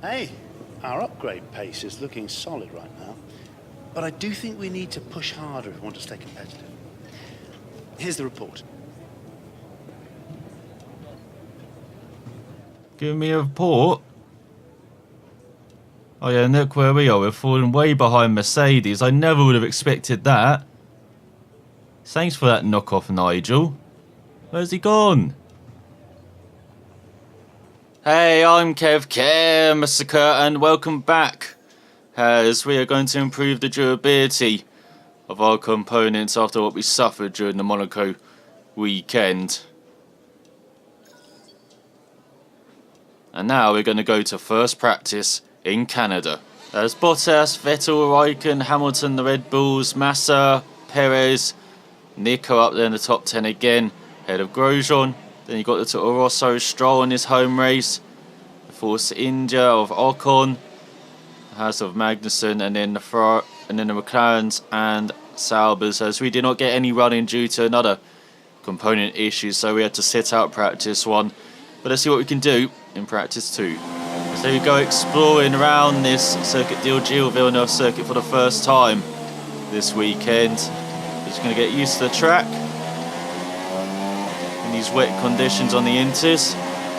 Hey, our upgrade pace is looking solid right now, but I do think we need to push harder if we want to stay competitive. Here's the report. Give me a report. Oh yeah, and look where we are. We're falling way behind Mercedes. I never would have expected that. Thanks for that knockoff, Nigel. Where's he gone? Hey, I'm Kev Camelot, and welcome back. As we are going to improve the durability of our components after what we suffered during the Monaco weekend. And now we're going to go to first practice in Canada. There's Bottas, Vettel, Raikkonen, Hamilton, the Red Bulls, Massa, Perez, Nico up there in the top 10 again, ahead of Grosjean. Then you got the Toro Rosso, Stroll in his home race, the Force India of Ocon, the House of Magnussen, and then the McLarens and Saubers, as we did not get any running due to another component issue, so we had to sit out practice 1. But let's see what we can do in practice 2. So we go exploring around this Circuit d'Il Villeneuve circuit for the first time this weekend. Just going to get used to the track in these wet conditions on the Inters,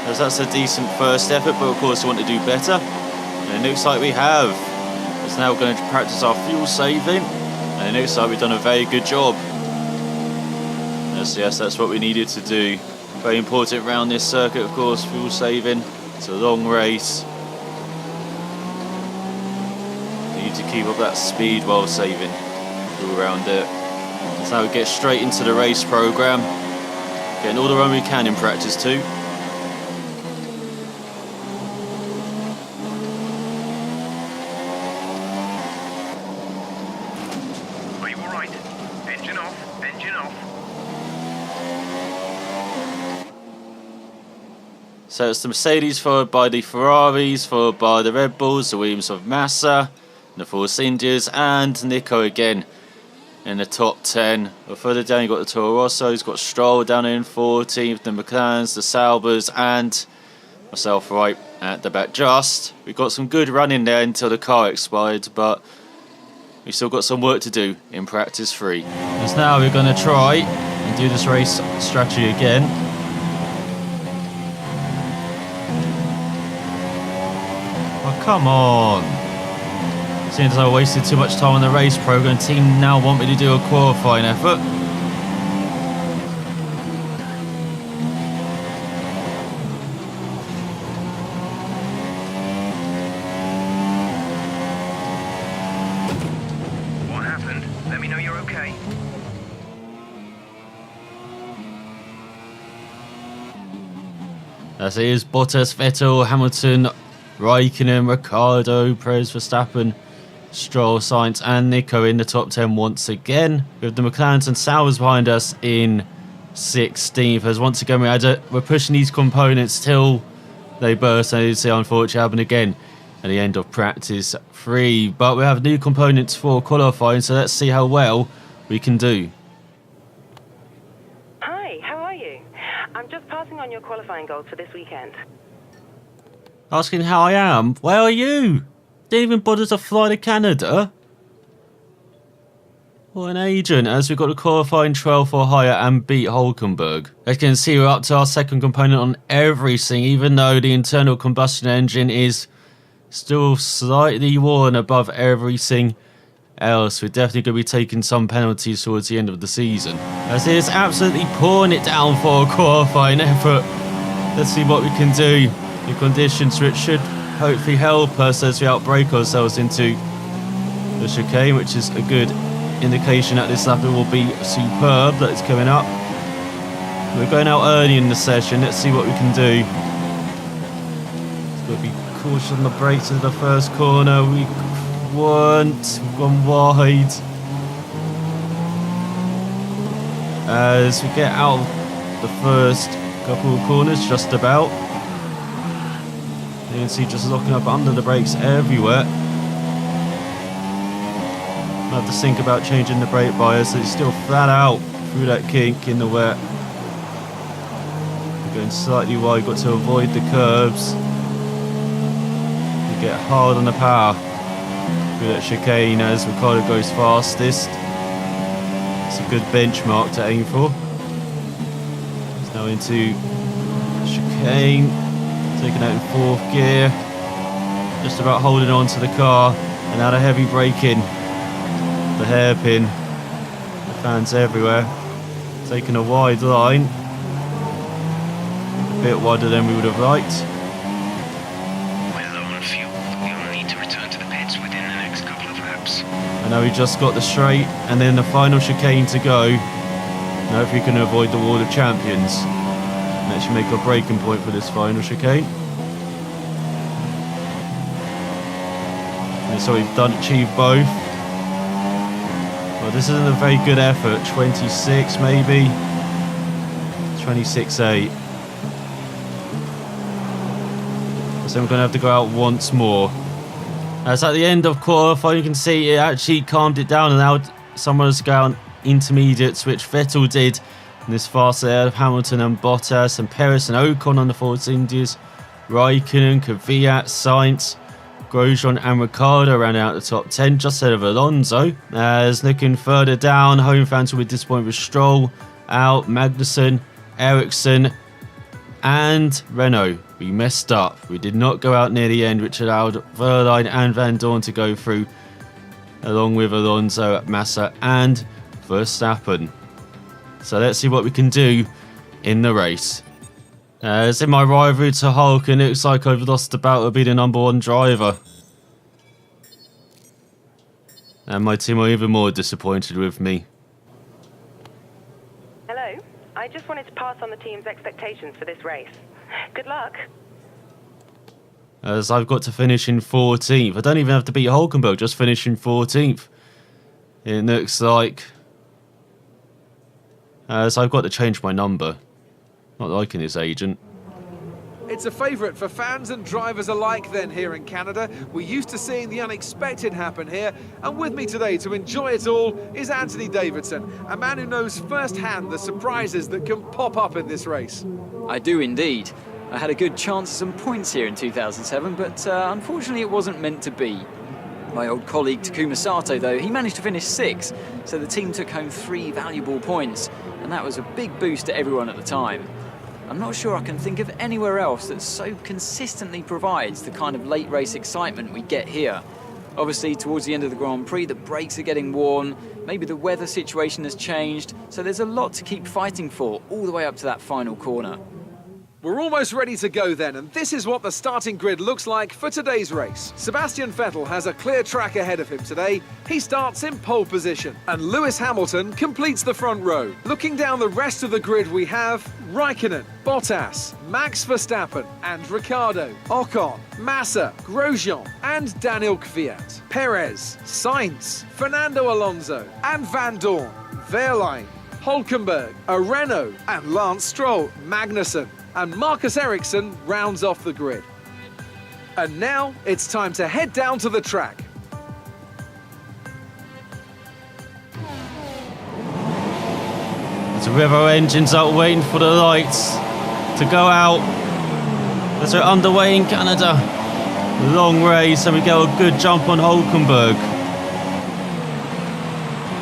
as that's a decent first effort, but of course we want to do better, and it looks like we have. So now we're going to practice our fuel saving, and it looks like we've done a very good job. Yes, that's what we needed to do. Very important around this circuit, of course, fuel saving. It's a long race. You need to keep up that speed while saving all around it. So now we get straight into the race program, getting all the run we can in practice 2. Are you all right? Engine off, engine off. So it's the Mercedes followed by the Ferraris, followed by the Red Bulls, the Williams of Massa, the Force Indias, and Nico again in the top 10. But further down, you've got the Toro Rosso, you've got Stroll down in 14th, the McLarens, the Saubers, and myself right at the back just. We got some good running there until the car expired, but we've still got some work to do in practice 3. As now we're going to try and do this race strategy again. Oh, come on. Seeing as I wasted too much time on the race program, the team now want me to do a qualifying effort. What happened? Let me know you're okay. As it is Bottas, Vettel, Hamilton, Raikkonen, Ricciardo, Perez, Verstappen, Stroll, Sainz and Nico in the top 10 once again, with the McLarens and Saubers behind us in 16th. As once again we're pushing these components till they burst, and it's the unfortunate happen again at the end of practice 3. But we have new components for qualifying, so let's see how well we can do. Hi, how are you? I'm just passing on your qualifying goals for this weekend. Asking how I am? Where are you? Didn't even bother to fly to Canada? What an agent, as we've got to qualifying 12 or higher and beat Hulkenberg. As you can see, we're up to our second component on everything, even though the internal combustion engine is still slightly worn above everything else. We're definitely going to be taking some penalties towards the end of the season, as it is absolutely pouring it down for a qualifying effort. Let's see what we can do. The conditions which should hopefully help us as we outbreak ourselves into the chicane, which is a good indication that this lap will be superb that is coming up. We're going out early in the session. Let's see what we can do. Got to be cautious on the brakes in the first corner. We've gone wide. As we get out of the first couple of corners, just about. You can see just locking up under the brakes everywhere. I'll have to think about changing the brake bias, so it's still flat out through that kink in the wet. We're going slightly wide, got to avoid the curbs. We're get hard on the power through that chicane as Ricardo goes fastest. It's a good benchmark to aim for. He's now into chicane, taking out in 4th gear, just about holding on to the car, and now the heavy braking, the hairpin, the fans everywhere, taking a wide line, a bit wider than we would have liked. We're low on fuel. We'll need to return to the pits within the next couple of laps. I know we just got the straight and then the final chicane to go. Now if we can avoid the wall of champions, that should make a breaking point for this final chicane. And so we've achieved both. Well, this isn't a very good effort. 26 maybe. 26.8. So I'm going to have to go out once more. As at the end of qualifying, you can see it actually calmed it down and allowed someone to go out intermediates, which Vettel did in this fast ahead of Hamilton and Bottas and Perez and Ocon on the Force Indies. Raikkonen, Kvyat, Sainz, Grosjean and Ricciardo ran out the top 10, just ahead of Alonso. As looking further down, home fans will be disappointed with Stroll out, Magnussen, Ericsson and Renault. We messed up. We did not go out near the end, which allowed Verline and Van Dorn to go through, along with Alonso, Massa and Verstappen. So let's see what we can do in the race. As in my rivalry to Hulk, and it looks like I've lost the battle to be the number 1 driver. And my team are even more disappointed with me. Hello. I just wanted to pass on the team's expectations for this race. Good luck. As I've got to finish in 14th. I don't even have to beat Hulkenberg, just finish in 14th. It looks like. As I've got to change my number. Not liking this agent. It's a favourite for fans and drivers alike then here in Canada. We're used to seeing the unexpected happen here, and with me today to enjoy it all is Anthony Davidson, a man who knows firsthand the surprises that can pop up in this race. I do indeed. I had a good chance at some points here in 2007, but unfortunately it wasn't meant to be. My old colleague Takuma Sato, though, he managed to finish 6th, so the team took home 3 valuable points, and that was a big boost to everyone at the time. I'm not sure I can think of anywhere else that so consistently provides the kind of late race excitement we get here. Obviously, towards the end of the Grand Prix, the brakes are getting worn, maybe the weather situation has changed, so there's a lot to keep fighting for all the way up to that final corner. We're almost ready to go then, and this is what the starting grid looks like for today's race. Sebastian Vettel has a clear track ahead of him today. He starts in pole position, and Lewis Hamilton completes the front row. Looking down the rest of the grid, we have Raikkonen, Bottas, Max Verstappen and Ricciardo, Ocon, Massa, Grosjean and Daniel Kvyat, Perez, Sainz, Fernando Alonso and Van Dorn, Verline, Hulkenberg, Renault and Lance Stroll, Magnussen. And Marcus Ericsson rounds off the grid. And now it's time to head down to the track. So we have our engines up waiting for the lights to go out. As we're underway in Canada. Long race and we get a good jump on Hulkenberg.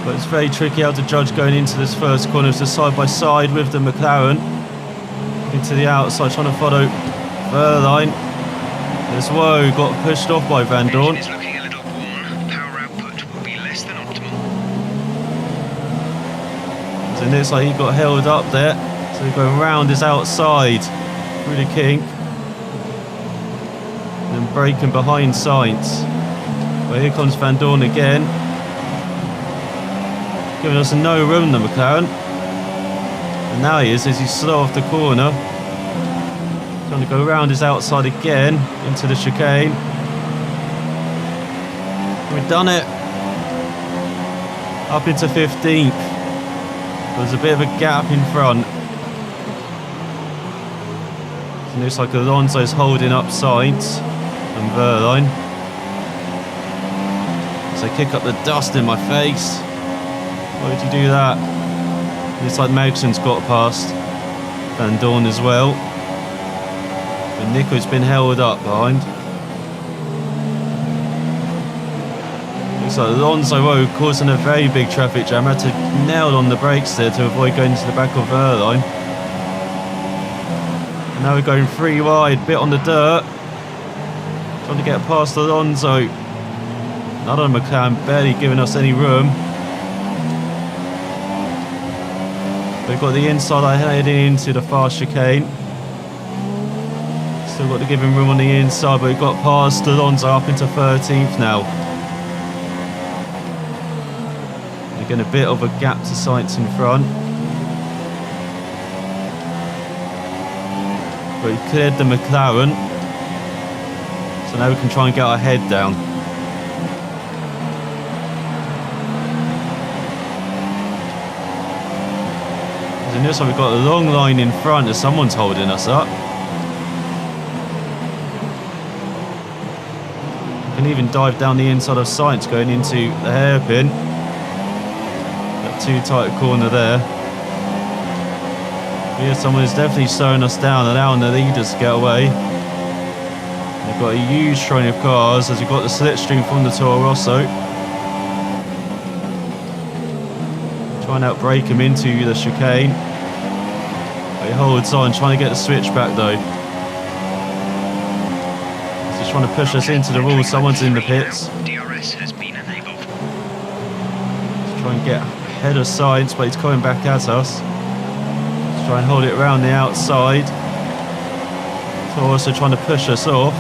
But it's very tricky how to judge going into this first corner. It's a side by side with the McLaren. Into the outside, trying to follow Verline. As Woe got pushed off by Van Dorn. Engine is looking a little worn. Power output will be less than optimal. So it looks like he got held up there. So we're going round his outside through the kink. And then braking behind Sainz. Well, here comes Van Dorn again. Giving us no room, the McLaren. And now he is, as he's slow off the corner. Trying to go around his outside again into the chicane. We've done it. Up into 15th. There's a bit of a gap in front. It looks like Alonso's holding up Sainz and Verline. So I kick up the dust in my face. Why would you do that? Looks like Magson's got past Van Dorn as well. But Nico's been held up behind. Looks like Alonso Rowe causing a very big traffic jam. Had to nail on the brakes there to avoid going to the back of Verline. And now we're going 3 wide, bit on the dirt. Trying to get past Alonso. Another McLaren barely giving us any room. We've got the inside heading into the fast chicane. Still got to give him room on the inside, but we've got past Alonso up into 13th now. Again, a bit of a gap to Sainz in front. But he cleared the McLaren. So now we can try and get our head down. In this one we've got a long line in front as someone's holding us up. We can even dive down the inside of Sainz going into the hairpin. That too tight a corner there. But yeah, someone is definitely slowing us down, allowing the leaders to get away. We've got a huge train of cars as we've got the slipstream from the Toro Rosso. Try and outbrake him into the chicane. He holds on, trying to get the switch back though. He's trying to push us into the wall. Someone's in the pits. DRS has been enabled. Let's try and get ahead of Sainz, but he's coming back at us. Let's try and hold it around the outside. So also trying to push us off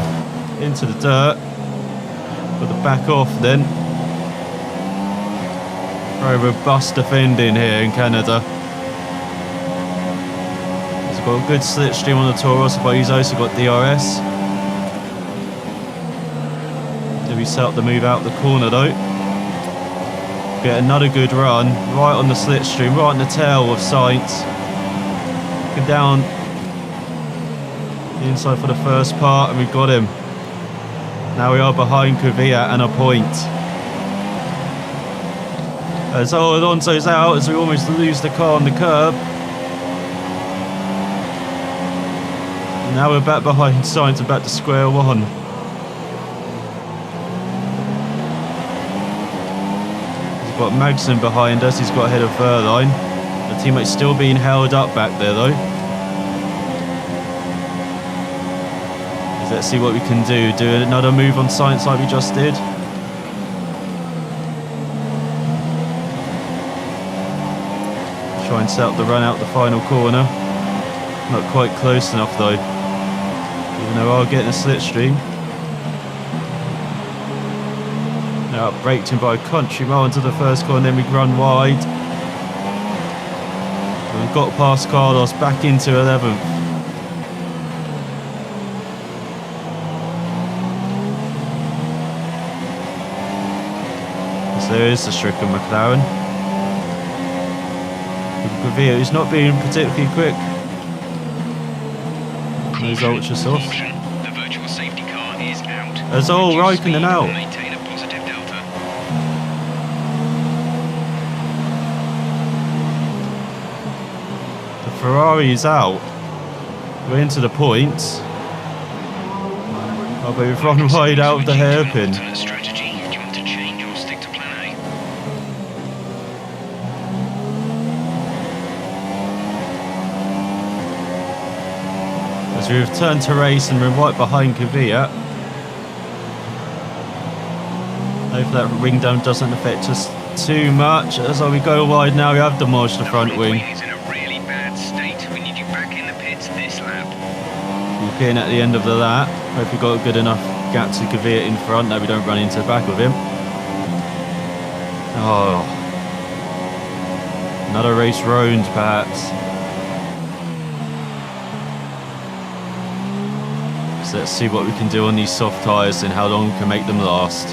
into the dirt. Put the back off then. Very robust defending here in Canada. He's got a good slipstream on the Toro Rosso, but he's also got DRS. Did we set up the move out the corner though? Get another good run, right on the slipstream, right on the tail of Sainz. Looking down the inside for the first part, and we've got him. Now we are behind Kvyat and a point. As Alonso's out, as we almost lose the car on the curb. And now we're back behind Sainz and back to square one. We've got Magnussen behind us, he's got ahead of Verline. The teammate's still being held up back there though. Let's see what we can do. Do another move on Sainz like we just did. Try and set up the run out the final corner. Not quite close enough though. Even though I'll get in a slipstream. Now braked him by a country mile into the first corner, then we run wide. And we've got past Carlos back into 11th. So there is the stricken McLaren. Kvyat, who's not being particularly quick. Those ultra softs. The virtual safety car is out. There's all Raikkonen out. Maintain a positive delta. The Ferrari is out. We're into the points. Oh, but we've run wide out of the hairpin. Alternate strategy. Do you want to change or stick to plan A? As we return to race and we're right behind Kvyat. Hopefully that ring down doesn't affect us too much. As we go wide now, we have demolished the front wing. Is in a really bad state. We need you back in the pits this lap. We're getting at the end of the lap. Hope we got a good enough gap to Kvyat in front that we don't run into the back of him. Oh. Another race ruined perhaps. So let's see what we can do on these soft tyres and how long we can make them last.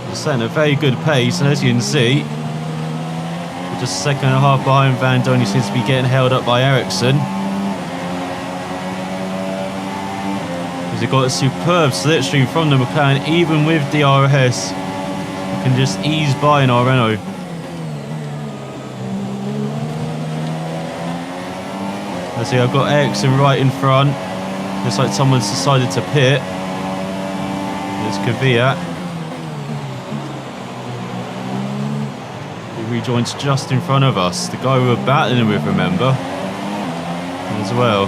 We're setting a very good pace, and as you can see, we're just a second and a half behind Van Dorn. He seems to be getting held up by Ericsson. He's got a superb slipstream from the McLaren, even with DRS. We can just ease by in our Renault. I see I've got Ericsson right in front. Looks like someone's decided to pit. There's Kvyat. He rejoins just in front of us. The guy we were battling with, remember? As well.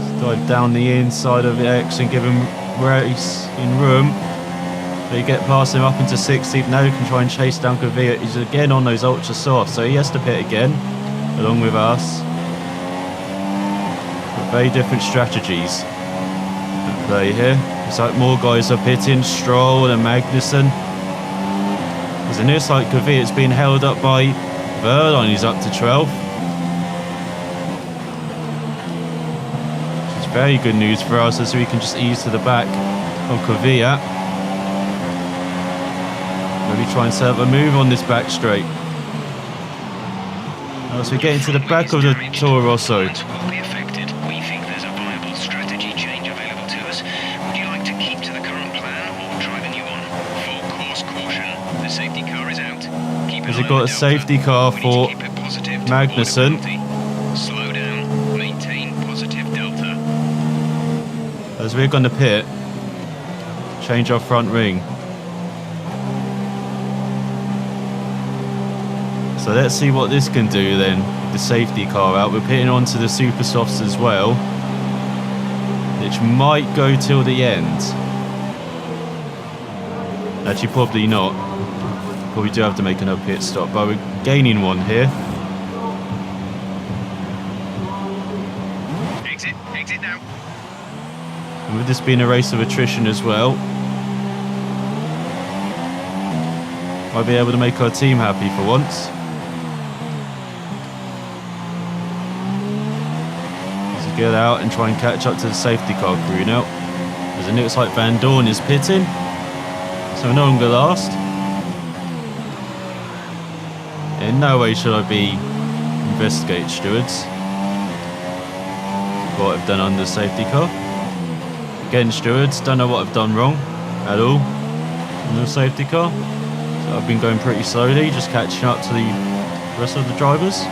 Let's dive down the inside of Ericsson, give him race in room. They get past him up into 16th. Now he can try and chase down Kvyat. He's again on those ultra soft, so he has to pit again, along with us. But very different strategies at play here. It's like more guys are pitting, Stroll and Magnussen. Because it looks like Kvyat's been held up by Verline. He's up to 12th. Which is very good news for us, as we can just ease to the back of Kvyat. Maybe try and set up a move on this back straight. As we get into the back of the Toro Rosso. Will be affected. We think there's a viable strategy change available to us. Would you like to keep to the current plan or try the new one? Full course caution. The safety car is out. Keep Has he got a safety car for Magnussen? Slow down. Maintain positive delta. As we're going to pit, change our front ring. So let's see what this can do then, with the safety car out. We're pitting onto the super softs as well, which might go till the end. Actually, probably not. Probably do have to make another pit stop, but we're gaining one here. Exit now. And with this being a race of attrition as well, might be able to make our team happy for once. Get out and try and catch up to the safety car crew now, as it looks like Van Dorn is pitting, so no longer last. In no way should I be investigate stewards what I've done under the safety car. Again, stewards, don't know what I've done wrong at all on the safety car, so I've been going pretty slowly, just catching up to the rest of the drivers.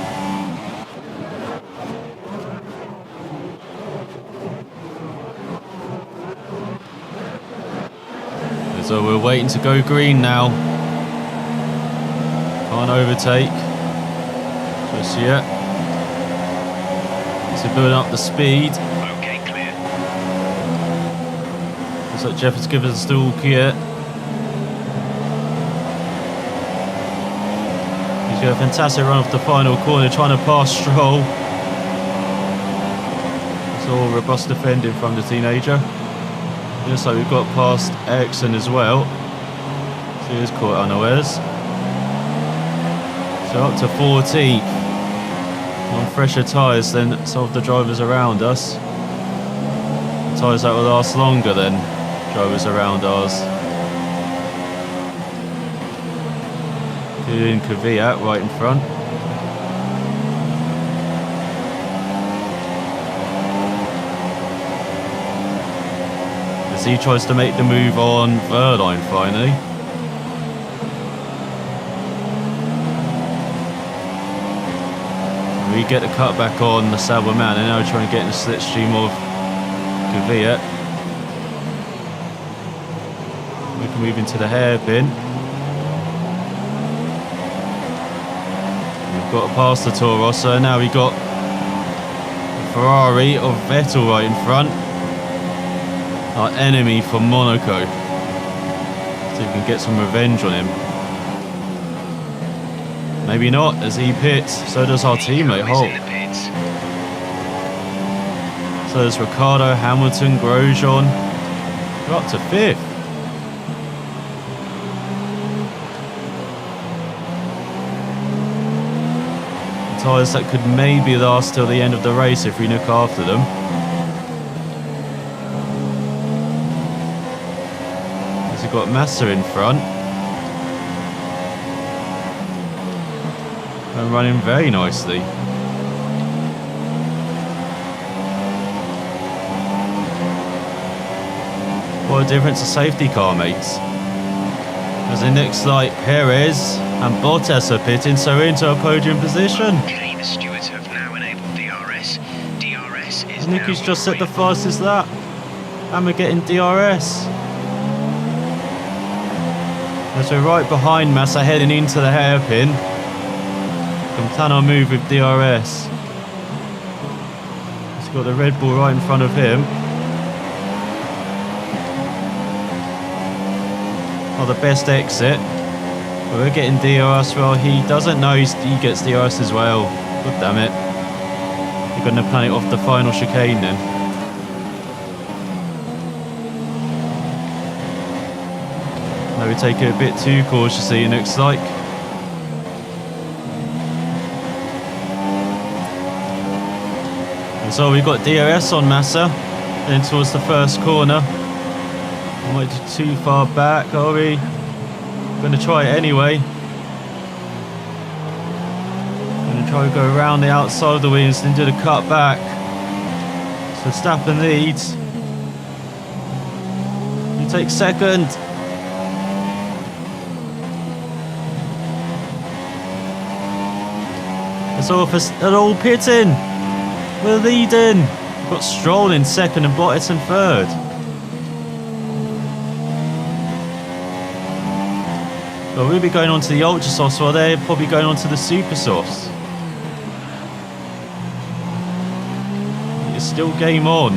So we're waiting to go green now. Can't overtake just yet. So building up the speed. Okay, clear. Looks like Jeff has given us the all clear. He's got a fantastic run off the final corner, trying to pass Stroll. It's all robust defending from the teenager. Looks like we've got past Ericsson as well. So he was caught unawares. So up to 14th. On fresher tyres than some of the drivers around us. Tyres that will last longer than drivers around ours. Doing Kvyat right in front. As he tries to make the move on Verline finally. We get the cut back on the Sauber man, and now we're trying to get in the slipstream of Kvyat. We can move into the hairpin. We've got past the Toro Rosso, and now we've got the Ferrari of Vettel right in front. Our enemy from Monaco. So we can get some revenge on him. Maybe not, as he pits. So does our teammate Holt. So does Ricciardo, Hamilton, Grosjean. We're up to 5th. Tyres that could maybe last till the end of the race if we look after them. As we've got Massa in front. And running very nicely. What a difference a safety car makes. As it looks like Perez and Bottas are pitting, so we're into a podium position. Okay, the stewards have now enabled DRS. DRS is Nicky's now just set the operational. fastest lap. And we're getting DRS. As we're right behind Massa heading into the hairpin. Can plan our move with DRS. He's got the Red Bull right in front of him. Not the best exit. But we're getting DRS while he doesn't know he gets DRS as well. God damn it. You're going to plan it off the final chicane then. Now we take it a bit too cautiously, it looks like. And so we've got DRS on Massa, then towards the first corner. Might be too far back, are we? Gonna try it anyway. Gonna try to go around the outside of the wheels and do the cut back. So Verstappen leads. You take second. They're all pitting. We're leading. We've got Stroll in second and Bottas in third. Well, we'll be going on to the Ultra Softs while they're probably going on to the Super Softs. It's still game on.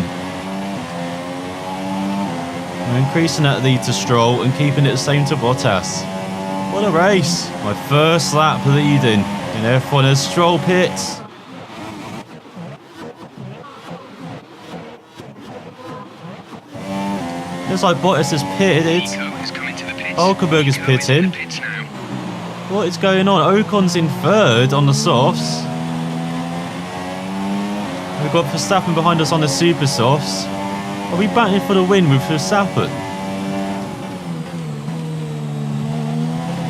We're increasing that lead to Stroll and keeping it the same to Bottas. What a race. My first lap leading in F1 as Stroll pits. Looks like Bottas has pitted. Nico has come into the pits. Hulkenberg is Nico into pitting. the pits now. What is going on? Ocon's in third on the softs. We've got Verstappen behind us on the super softs. Are we battling for the win with Verstappen?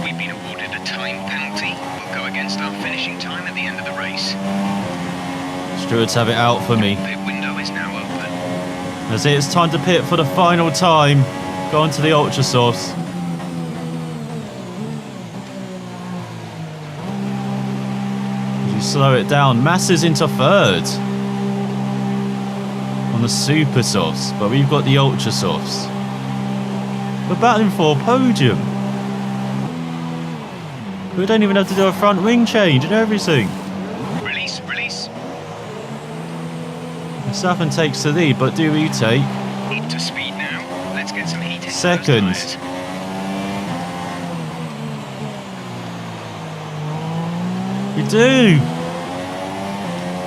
We've been awarded a time penalty. We'll go against our finishing time at the end of the race. Stewards have it out for me. The window is now open. As it's time to pit for the final time. Go on to the Ultra Softs. You slow it down. Massa's into third on the Super Softs, but we've got the Ultra Softs. We're battling for a podium. We don't even have to do a front wing change and everything. Release, release. Verstappen takes the lead, but do we take Up to speed now. Let's get some heat in those second? tyres. We do.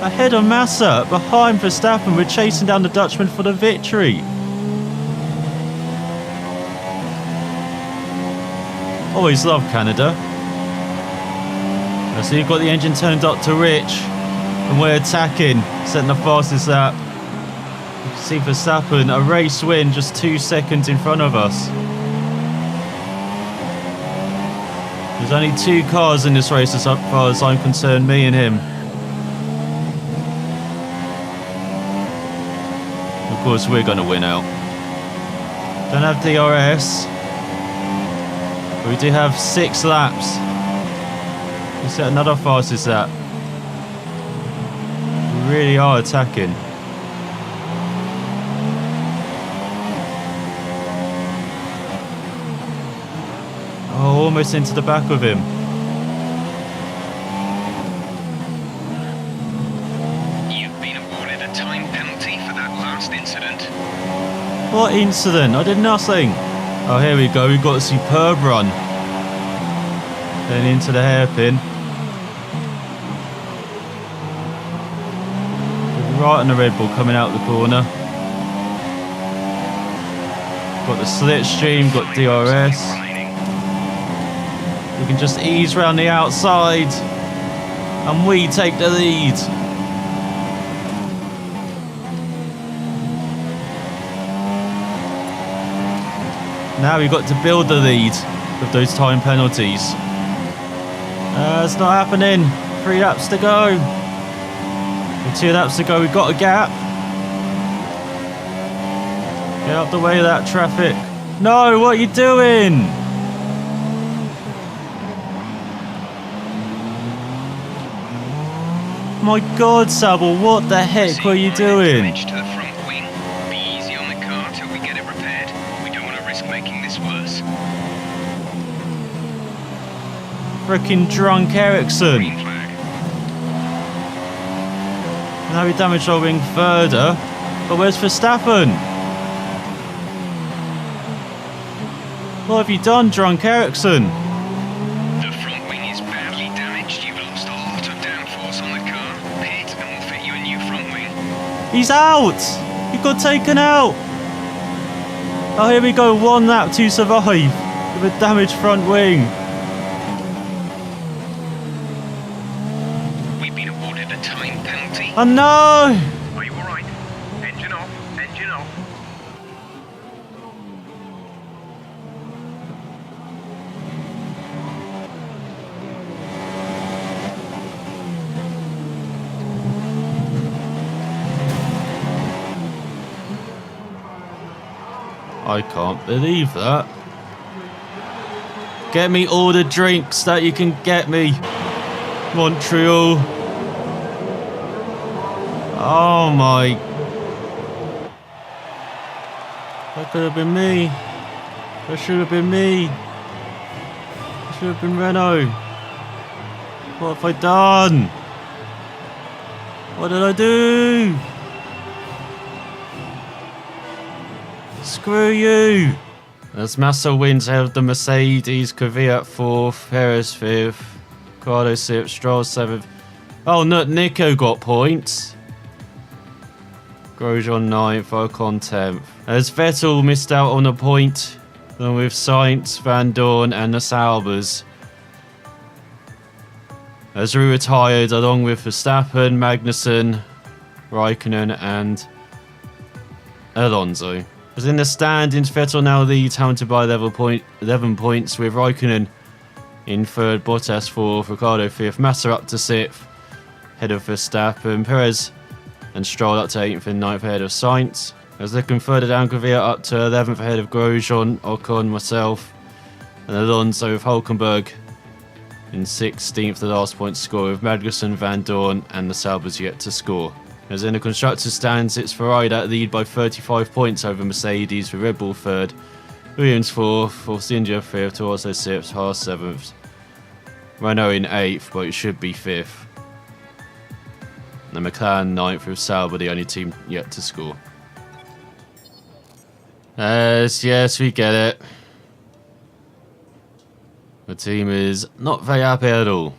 Ahead of Massa, behind Verstappen, we're chasing down the Dutchman for the victory. Always love Canada. So you've got the engine turned up to rich, and we're attacking, setting the fastest lap. You can see Verstappen, a race win, just 2 seconds in front of us. There's only 2 cars in this race as far as I'm concerned, me and him. Of course, we're going to win out. Don't have DRS. But we do have 6 laps. We set another fastest lap. We really are attacking. Oh, almost into the back of him. You've been awarded a time penalty for that last incident. What incident? I did nothing. Oh, here we go. We've got a superb run. Then into the hairpin. Right on the Red Bull coming out the corner. Got the slipstream, got DRS. We can just ease around the outside. And we take the lead. Now we've got to build the lead with those time penalties. It's not happening. 3 laps to go. With 2 laps to go, we've got a gap. Get out the way of that traffic. No, what are you doing? My God, Sable, what the heck are you doing? Damage to the front wing. Be easy on the car till we get it repaired. We don't want to risk making this worse. Freaking drunk Ericsson. Green flag. Now we damaged our wing further. But where's Verstappen? What have you done, drunk Ericsson? The front wing is badly damaged. You've lost a lot of downforce on the car. Pit and we'll fit you a new front wing. He's out! He got taken out! Oh, here we go, 1 lap to survive with a damaged front wing. We've been awarded a time penalty. Oh no! Are you alright? Engine off. Engine off. I can't believe that. Get me all the drinks that you can get me. Montreal. Oh my. That could have been me. That should have been me. That should have been Renault. What have I done? What did I do? Screw you! As Massa wins ahead of the Mercedes, Kvyat 4th, Perez 5th, Ricciardo 6th, Stroll 7th. Oh, no, Nico got points. Grosjean 9th, Ocon 10th. As Vettel missed out on a point, along with Sainz, Van Dorn and the Saubers. As we retired along with Verstappen, Magnussen, Raikkonen and Alonso. As in the standings, Vettel now leads Hamilton by 11 points, with Raikkonen in 3rd, Bottas 4th, Ricciardo 5th, Massa up to 6th, ahead of Verstappen, Perez and Stroll up to 8th and 9th ahead of Sainz. As looking further down, Kvyat up to 11th ahead of Grosjean, Ocon, myself and Alonso, with Hulkenberg in 16th, the last point to score, with Magnussen, Van Dorn and the Saubers yet to score. As in the constructors' stands, it's Ferrari that lead by 35 points over Mercedes, with Red Bull 3rd, Williams 4th, Force India 5th, Toronto 6th, Haas 7th, Renault in 8th, but it should be 5th. And McLaren 9th, with Sauber the only team yet to score. Yes, we get it. The team is not very happy at all.